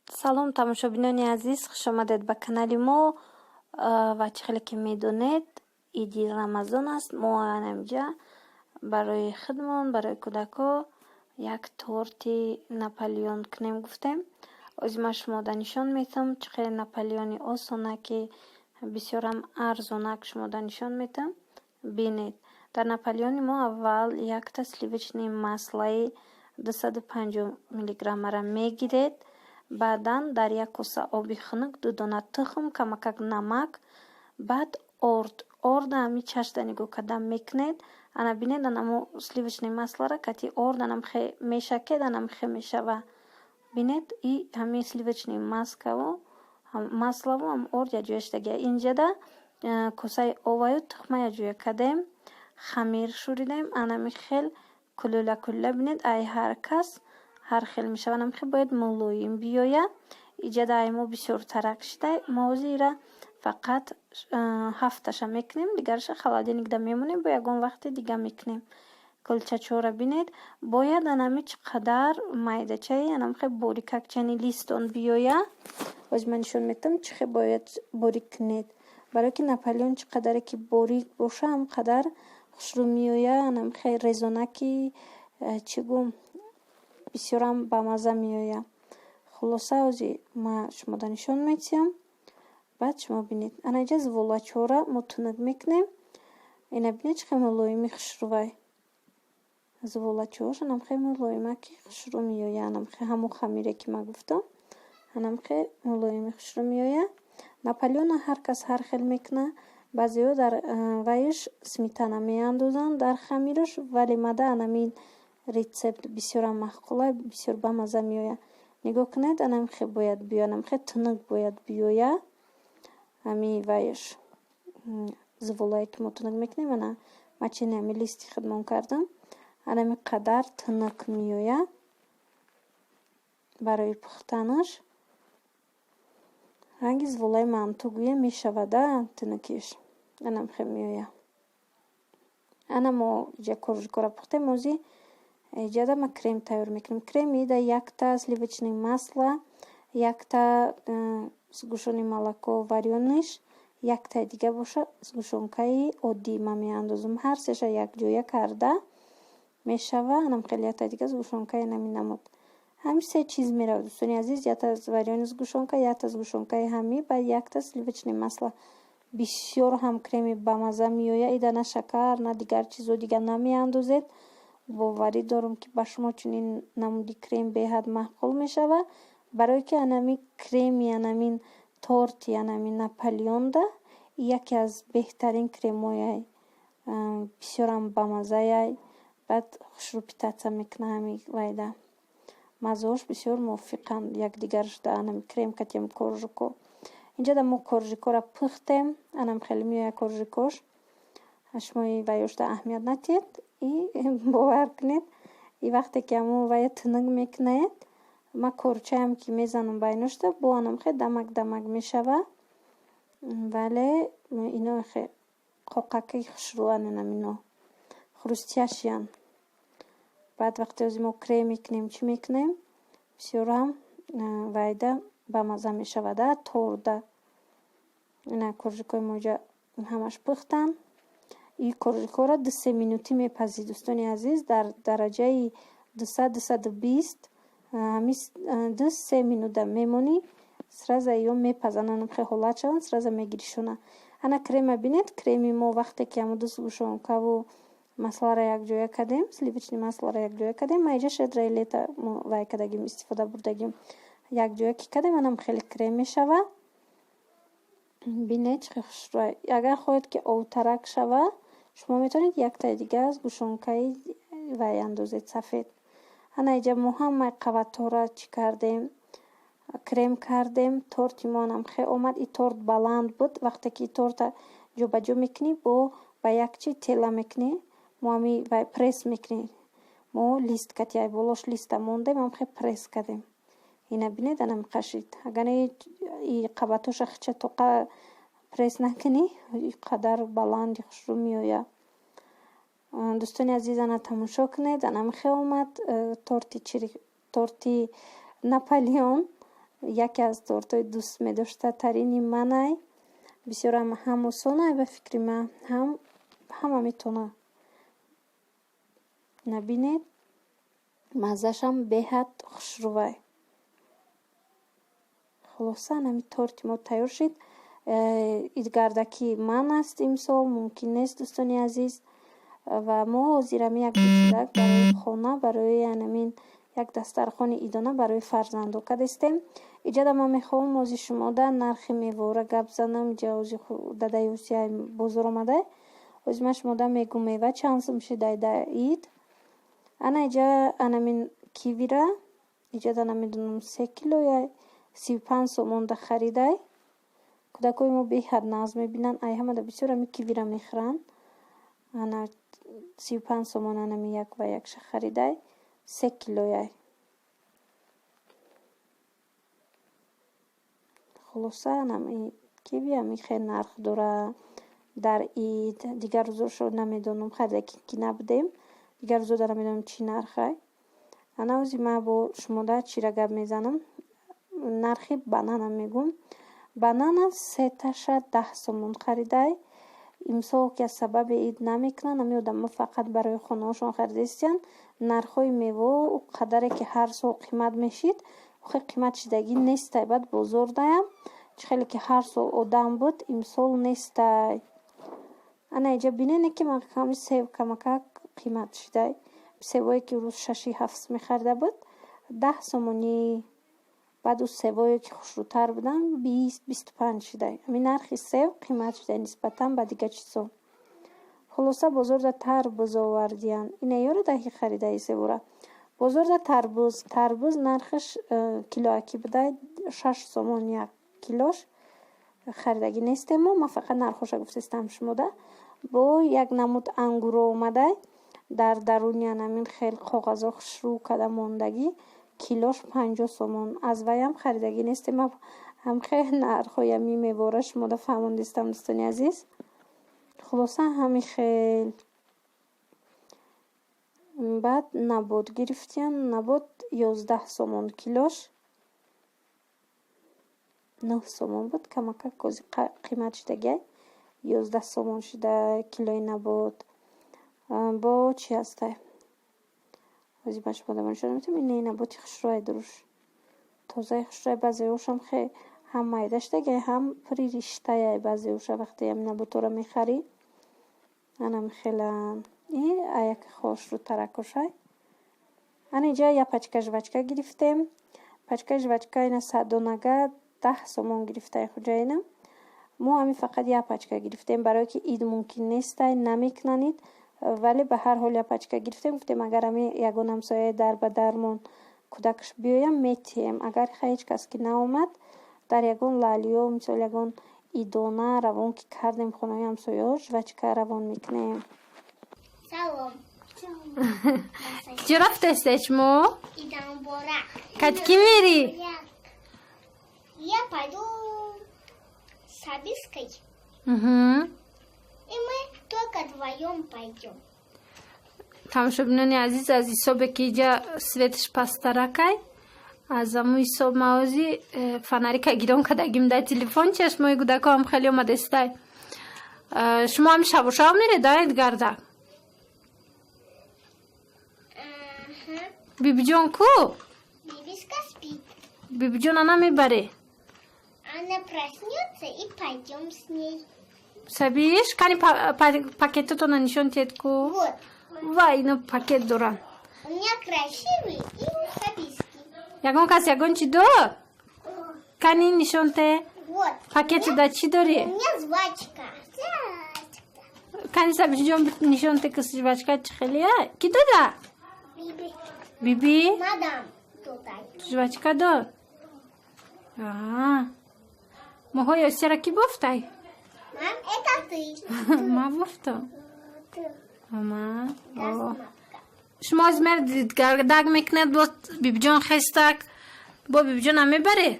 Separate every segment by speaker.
Speaker 1: салом тамошобинони азиз, хушомадед ба канали мо. Ва чӣ хеле ки медонед, иди рамазон аст. Мо инҷа барои худмон, барои кӯдако як торти наполеон кунем гуфтем. Ози ман шумода нишон метам чӣ хеле наполеони осонаки бисёрам арзонак шумода нишон метам. Бинед, дар наполеони мо аввал якта сливочни маслаи 250 миллиграммара мегиред. Баъдан дар як коса оби хунук 2 дона тухм, камакак намак, баъд орда ами чашда нигоҳ кардан мекунед. Ана бинед, анамо сливочни маслара кати орданам хе мешакед, анам хе мешава. Бинед, и ҳами сливочни маславо ам орд яҷояштагия. Инҷада косаи оваю тухма яҷоя кардем, хамир шӯридем. Анами хел кулула бинед, ай ҳар кас ҳар хел мешава. Анам хел бояд мулоим биёя. Иҷада ай мо бисёр тарак шидай. Мо озира фақат 7таша мекунем, дигараша холодильник да мемонем, бо ягон вақти дига мекунем. Кулчачора бинед, бояд анами чӣ қадар майдачаи анам хел борикак чани листон биёя. Ози ман нишон метам чӣ хел бояд борик кунед. Барое ки наполеон чӣ қадаре ки борик боша, ҳам қадар хушрӯ меоя. Анам хел резонаки чӣ гӯм бисёрам ба маза меоя. Хулоса ози ма шумода нишон метиҳам. Баъд шумо бинед, ана инҷа зволачора мо тунук мекунем. Ина бинед чӣ хел мулоими хушрӯвай. Зволачош анам хел мулоимаки хушрӯ меоя. Анам хел ҳамон хамире ки ма гуфтам, анам хел мулоими хушрӯ меоя. Наполеона ҳар кас ҳар хел мекуна. Баъзеҳо дар вайш сметана меандозанд дар хамираш, вале мада анамин рецепт бисёрам маъқула, бисёр ба маза меоя. Нигоҳ кунед, анам хел бояд биёя, анам хел тунук бояд биёя. Ами вайш зволае ки мо тунук мекунем, ана ма чини ами листи худмон кардам. Анами қадар тунук меоя барои пухтанаш. Ранги зволаи мантугӯе мешавада тунукиш. Анам хел меоя. Ана мо иҷа коржикора пухтем. Ози иҷада ма крем тайёр мекунем. Крем ида якта сливочни масла, якта сгушёни молоко варёниш, якта дига боша сгушёнкаи оддӣ ма меандозам. Ҳар сеша якҷоя карда мешава. Анам хел якта дига сгушёнкаи нами намуд. Ҳамин се чиз меравад. Дӯстони азиз, якта варёни сгушёнка, якта сгушёнкаи ҳами, ба якта сливочни масла. Бисёр ҳам креми ба маза меоя. Ида на шакар, на дигар чизо дига намеандозед. боварӣ дорам ки ба шумо чунин намуди крем беҳад маъқул мешава. Барое ки анами креми анамин торти анамин наполеонда яке аз беҳтарин кремояй. Бисёрам ба мазаяй. Баъд хушрӯ питаца мекуна ҳами вайда. Маззаҳош бисёр мувофиқанд якдигарашда. Анами крем катем коржико. Инҷада мо коржикора пухтем. Анам хеле меоя коржикош. Шумо вайёшда аҳамият натиҳед. Бовар кунед, и вақте ки ҳамон вая тунук мекунед, ма корчаям ки мезанам байношта, бо анам хел дамак мешава. Вале ино хел қоқаки хушрӯан инамино. Хрустяшиян. Баъд вақте ози мо крем мекунем, чӣ мекунем? Бисёрам вайда ба маза мешавада, торда. Ина коржикои мо ҷа ҳамаш пухтан. И коржикора 2-3 минутӣ мепазид. Дӯстони азиз, дар дараҷаи 200-220 ҳами 2-3 минута мемонӣ. Сраза ё мепазанд, анам хел ҳолат шаванд, сраза мегиришона. Ана крема бинед, креми мо вақте ки ҳамун ду сгушёнкаву маслара якҷоя кардем, сливочни маслара якҷоя кардем. Ма иҷа шедрай лета мо вай кардагим, истифода бурдагим. Якҷоя ки кардем, анам хеле крем мешава. Бинед чӣ хел хушрӯй. Агар хоҳед ки овтарак шава, шумо метавонед якта дига сгушёнкаи вай андозед сафед. Ана иҷа мо ҳамаи қаватора чӣ кардем? Крем кардем. Торти мо нам хел омад. И торт баланд буд. Вақте ки торта ҷобаҷо мекунӣ, ба як чи тела мекунӣ, мо ами вай пресс мекунӣ. Мо лист кати ай болош листа мондем, ам хел пресс кардем. Ина бинед, анам қашид. Агар и қабатоша хича тоқа пресс накунӣ, қадар баланди хушрӯ меоя. Дӯстони азиз, ана тамошо кунед. Анам хел омад торти наполеон. яке аз тортои дӯст медоштатарини манай. Бисёрам ҳам осонай ба фикри ман, ҳама метона. Набинед, маззашам беҳад хушрӯвай. Хулоса ҳами торти мо тайёр шид. Идгардаки ман аст имсол, мумкин нест дӯстони азиз. Ва мо ҳозир ҳами як чизак барои хона, барои ҳамин як дастархони идона барои фарзандо кадестем. Иҷада ман мехоҳам ози шумода нархи мевора гап занам. Иҷа ози дадаи усияи бозор омадай. Ози ман шумода мегӯ мева чанд сум шидай да ид. Ана иҷа анамин кивира иҷада намедонам 3 кило я 35 сомон да харидай. Кӯдакои мо беҳад нағз мебинанд. Ай ҳамада бисёр ҳами кивира мехӯранд. Ана 35 сомон анами як ва якша харидай 3 килояй. хулоса анами киви ҳами хеле нарх дора дар ид. Дигар рӯзошо намедонам харида ки набудем. Дигар рӯзода намедонам чӣ нархай. Ана ози ман бо шумода чира гап мезанам. Нархи банана мегӯм. Банана 3 таша 10 сомон харидай. имсол ки аз сабаби ид намекунанд, ҳами одамо фақат барои хонаҳошон харидастиянд. Нархҳои мево қадаре ки ҳар сол қимат мешид, охир қимат шидагӣ нестай. Баъд бозор даям чӣ хеле ки ҳар сол одам буд, имсол нестай. Ана иҷа бинене ки ман ҳами сев камакак қимат шидай. Севое ки рӯз 6-7 мехарида буд 10 сомонӣ. баъду севое ки хушрӯтар будан 20-25 шидай. ҳамин нархи сев қимат шидай нисбатан ба дигар чизо. хулоса бозорда тарбуз овардиянд. Ина ёрада ки харидаи севора. Бозорда тарбуз нархаш килоаки будай 6 сомон як килош. харидагӣ нестем мо. Ман фақат нархоша гуфтастам шумода. бо як намуд ангуро омадай. дар даруни анамин хел коғазо хушрӯ када мондагӣ. килош 50 сомон. аз ваям харидагӣ нестем. ҳам хел нархҳои ҳами мевора шумода фаҳмондистам дӯстони азиз. хулоса ҳами хел. баъд набот гирифтем. Набот 11 сомон килош. 9 сомон буд. Камакак кози қимат шидагай. 11 сомон шида килои набот. бо чӣ ҳастай? ози ба шумо дамонишона метавонам. ин наботи хушрӯи дуруш. тозаи хушрӯи баъзеҳошам хеле ҳам майда шидагай, ҳам пури риштаяй баъзеҳоша вақте ҳам наботора мехарӣ. анам хелан. ин аяки хошрӯтаракошай. ана иҷа я пачка жвачка гирифтем. пачка жвачка ина 100 донага 10 сомон гирифтай хуҷаина. мо ҳами фақат я пачка гирифтем, барое ки ид мумкин нестай, намекунанид. вале ба ҳар ҳол я пачка гирифтем. гуфтем агар ҳами ягон ҳамсояи дар ба дармон кӯдакаш биёям метиҳем. агар ҳеҷ кас ки наомад, дар ягон лалиё мисол ягон идона равон ки кардем хонаи ҳамсояҳо жвачка равон мекунем.
Speaker 2: Салом.
Speaker 1: Куҷо рафтаистед шумо?
Speaker 2: Идам бора.
Speaker 1: Кад ки мери?
Speaker 2: Я пойду с Абиской. И мы только вдвоем пойдем.
Speaker 1: тамошобинони азиз, аз ҳисобе ки иҷа светиш пастаракай аз аму ҳисоб маози фонарика гирон кадагим дар телефон чашмои кӯдако ҳам хеле омадастай. шумо ҳам шабу шаб мередаед гардак? бибиҷон ку?
Speaker 2: Бибиска спит.
Speaker 1: бибиҷона намебаре?
Speaker 2: Она проснется и пойдем с ней.
Speaker 1: сабиш кани пакетатона нишон тиҳед ку?
Speaker 2: Вот.
Speaker 1: ва ино пакет доранд.
Speaker 2: У меня красивый и Абиский.
Speaker 1: ягон кас ягон чӣ дор? кани нишон те?
Speaker 2: Вот.
Speaker 1: пакетида чӣ дорӣ?
Speaker 2: У меня жвачка.
Speaker 1: кани сабишҷон нишон те ки жвачка чӣ хелия? ки дода?
Speaker 2: Биби.
Speaker 1: биби?
Speaker 2: Мадам. Туда.
Speaker 1: жвачка дор? моҳои осияра ки бофтай?
Speaker 2: Мам, это ты.
Speaker 1: ман бофтам.
Speaker 2: Ты.
Speaker 1: ман
Speaker 2: Да,
Speaker 1: шумо оз мердид гардак мекунед бо бибиҷон хестак бо бибиҷона мебаре?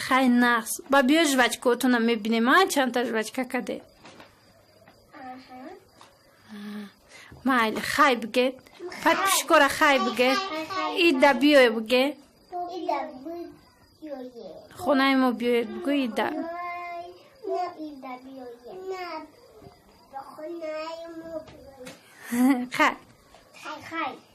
Speaker 1: хай нақс. ба биё жвачкаотона мебинем. чандта жвачка каде? майли хай бигед. подписчикора хай бигед. ида биё бигед.
Speaker 2: بیایه
Speaker 1: خونه ما بیاید بگویید در
Speaker 2: نه ایده بیایه نه به خونه ما بیایه
Speaker 1: خیر
Speaker 2: خی